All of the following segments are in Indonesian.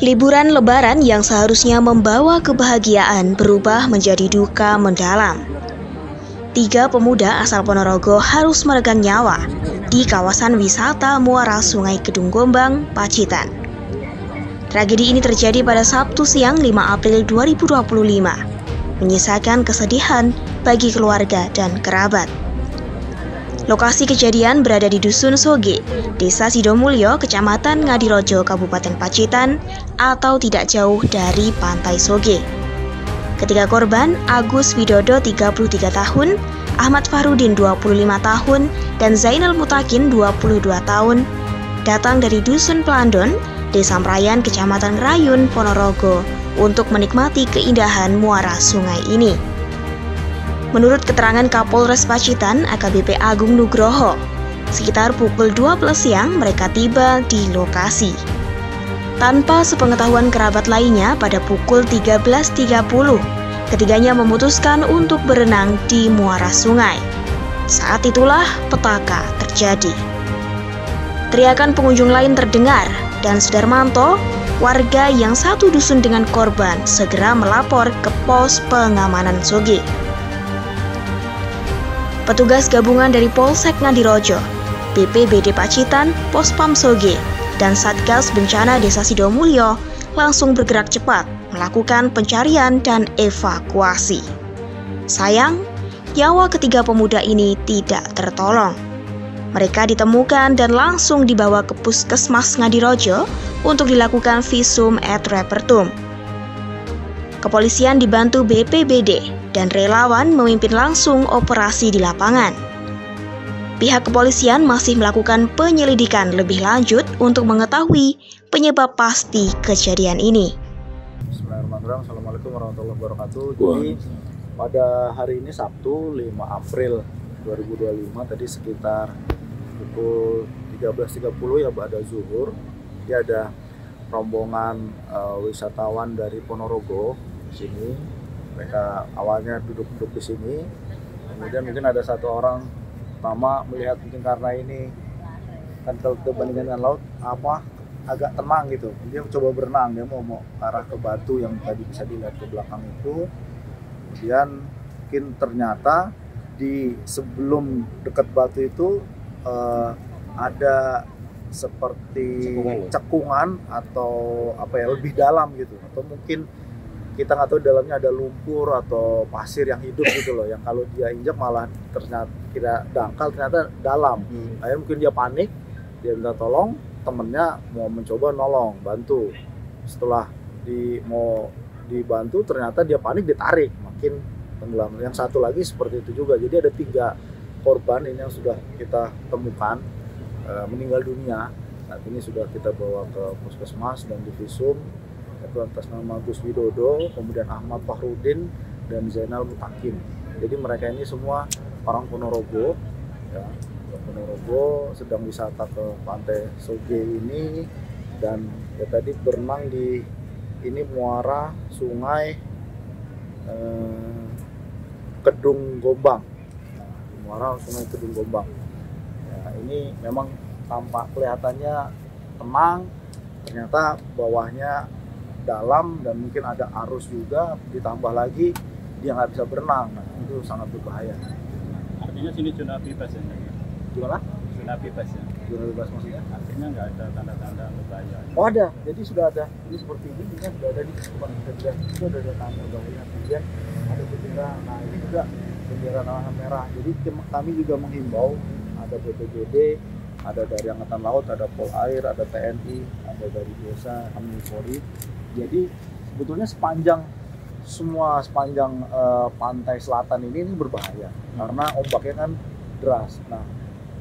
Liburan Lebaran yang seharusnya membawa kebahagiaan berubah menjadi duka mendalam. 3 pemuda asal Ponorogo harus meregang nyawa di kawasan wisata Muara Sungai Kedung Gombang, Pacitan. Tragedi ini terjadi pada Sabtu siang 5 April 2025, menyisakan kesedihan bagi keluarga dan kerabat. Lokasi kejadian berada di Dusun Soge, Desa Sidomulyo, Kecamatan Ngadirojo, Kabupaten Pacitan, atau tidak jauh dari Pantai Soge. Ketiga korban, Agus Widodo 33 tahun, Ahmad Farudin 25 tahun, dan Zainal Mutakin 22 tahun, datang dari Dusun Pelandon, Desa Merayan, Kecamatan Rayun, Ponorogo, untuk menikmati keindahan muara sungai ini. Menurut keterangan Kapolres Pacitan, AKBP Agung Nugroho, sekitar pukul 12 siang mereka tiba di lokasi. Tanpa sepengetahuan kerabat lainnya, pada pukul 13.30, ketiganya memutuskan untuk berenang di muara sungai. Saat itulah petaka terjadi. Teriakan pengunjung lain terdengar, dan Sudarmanto, warga yang satu dusun dengan korban, segera melapor ke pos pengamanan Soge. Petugas gabungan dari Polsek Ngadirojo, BPBD Pacitan, Pospam Soge, dan Satgas Bencana Desa Sidomulyo langsung bergerak cepat melakukan pencarian dan evakuasi. Sayang, nyawa ketiga pemuda ini tidak tertolong. Mereka ditemukan dan langsung dibawa ke Puskesmas Ngadirojo untuk dilakukan visum et repertum. Kepolisian dibantu BPBD dan relawan memimpin langsung operasi di lapangan. Pihak kepolisian masih melakukan penyelidikan lebih lanjut untuk mengetahui penyebab pasti kejadian ini. Bismillahirrahmanirrahim. Assalamualaikum warahmatullahi wabarakatuh. Jadi pada hari ini Sabtu 5 April 2025 tadi sekitar pukul 13.30 ya ba'da zuhur, ya ada rombongan wisatawan dari Ponorogo di sini. Mereka awalnya duduk-duduk di sini, kemudian mungkin ada satu orang pertama melihat mungkin karena ini kan kalau dibandingkan dengan laut agak tenang gitu, dia coba berenang, dia mau arah ke batu yang tadi bisa dilihat ke belakang itu. Kemudian mungkin ternyata di sebelum dekat batu itu ada seperti cekungan atau lebih dalam gitu, atau mungkin kita nggak tahu dalamnya ada lumpur atau pasir yang hidup gitu loh, yang kalau dia injak malah ternyata kira dangkal, ternyata dalam. Akhirnya mungkin dia panik, dia minta tolong, temennya mau mencoba nolong, bantu. Setelah mau dibantu, ternyata dia panik, ditarik, makin tenggelam. Yang satu lagi seperti itu juga. Jadi ada 3 korban ini yang sudah kita temukan meninggal dunia. Saat ini sudah kita bawa ke puskesmas dan divisum, yaitu atas nama Agus Widodo, kemudian Ahmad Farudin, dan Zainal Mutakin. Jadi mereka ini semua orang Ponorogo, ya, Ponorogo sedang wisata ke Pantai Soge ini, dan ya tadi berenang di ini muara sungai Kedung Gombang, muara sungai Kedung Gombang. Ya, ini memang tampak kelihatannya tenang, ternyata bawahnya dalam dan mungkin ada arus juga, ditambah lagi dia nggak bisa berenang. Nah, itu sangat berbahaya. Artinya sini zona bebas ya? Gimana? Zona bebas ya? Zona bebas maksudnya? Artinya nggak ada tanda-tanda berbahaya? Oh ada, jadi sudah ada. Ini seperti ini kan sudah ada di depan kita, itu ada tanda berbahaya. Kemudian ada bendera, nah ini juga bendera warna merah. Jadi kami juga menghimbau, ada BPBD, ada dari Angkatan Laut, ada Polair, ada TNI, ada dari desa, kami Polri. Jadi sebetulnya sepanjang pantai selatan ini berbahaya karena ombaknya kan deras. Nah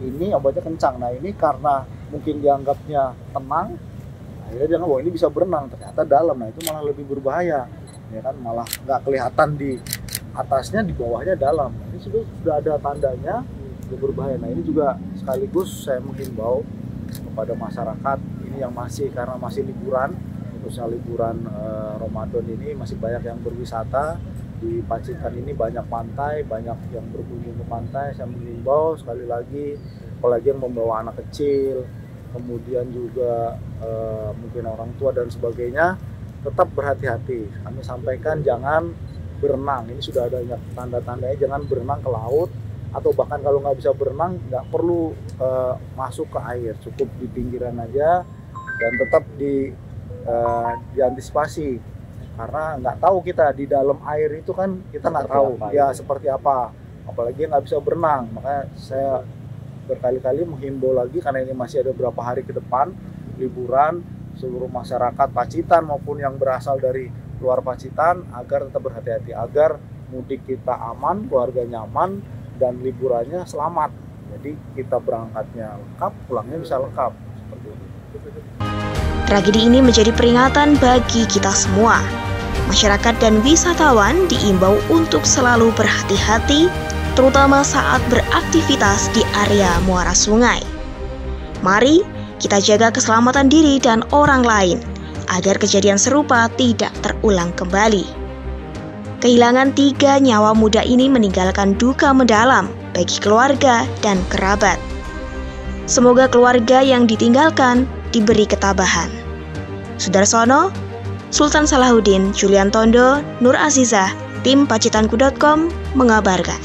ini ombaknya kencang. Nah ini karena mungkin dianggapnya tenang, akhirnya dia nggak, ini bisa berenang, ternyata dalam. Nah itu malah lebih berbahaya, ya kan, malah nggak kelihatan di atasnya, di bawahnya dalam. Nah, ini sudah ada tandanya berbahaya. Nah ini juga sekaligus saya menghimbau kepada masyarakat ini yang karena masih liburan, khususnya liburan Ramadan ini masih banyak yang berwisata di Pacitan ini, banyak pantai, banyak yang berkunjung ke pantai. Saya menghimbau sekali lagi, apalagi yang membawa anak kecil, kemudian juga mungkin orang tua dan sebagainya, tetap berhati-hati. Kami sampaikan jangan berenang, ini sudah ada tanda-tandanya, jangan berenang ke laut, atau bahkan kalau nggak bisa berenang nggak perlu masuk ke air, cukup di pinggiran aja, dan tetap diantisipasi, karena nggak tahu kita di dalam air itu kan, kita nggak tahu ya seperti apa, apalagi nggak bisa berenang. Makanya saya berkali-kali menghimbau lagi, karena ini masih ada beberapa hari ke depan liburan, seluruh masyarakat Pacitan maupun yang berasal dari luar Pacitan agar tetap berhati-hati, agar mudik kita aman, keluarga nyaman, dan liburannya selamat. Jadi kita berangkatnya lengkap, pulangnya bisa lengkap, seperti itu. Tragedi ini menjadi peringatan bagi kita semua. Masyarakat dan wisatawan diimbau untuk selalu berhati-hati, terutama saat beraktivitas di area muara sungai. Mari kita jaga keselamatan diri dan orang lain, agar kejadian serupa tidak terulang kembali. Kehilangan 3 nyawa muda ini meninggalkan duka mendalam bagi keluarga dan kerabat. Semoga keluarga yang ditinggalkan diberi ketabahan. Sudarsono, Sultan Salahuddin, Julian Tondo, Nur Azizah, tim pacitanku.com mengabarkan.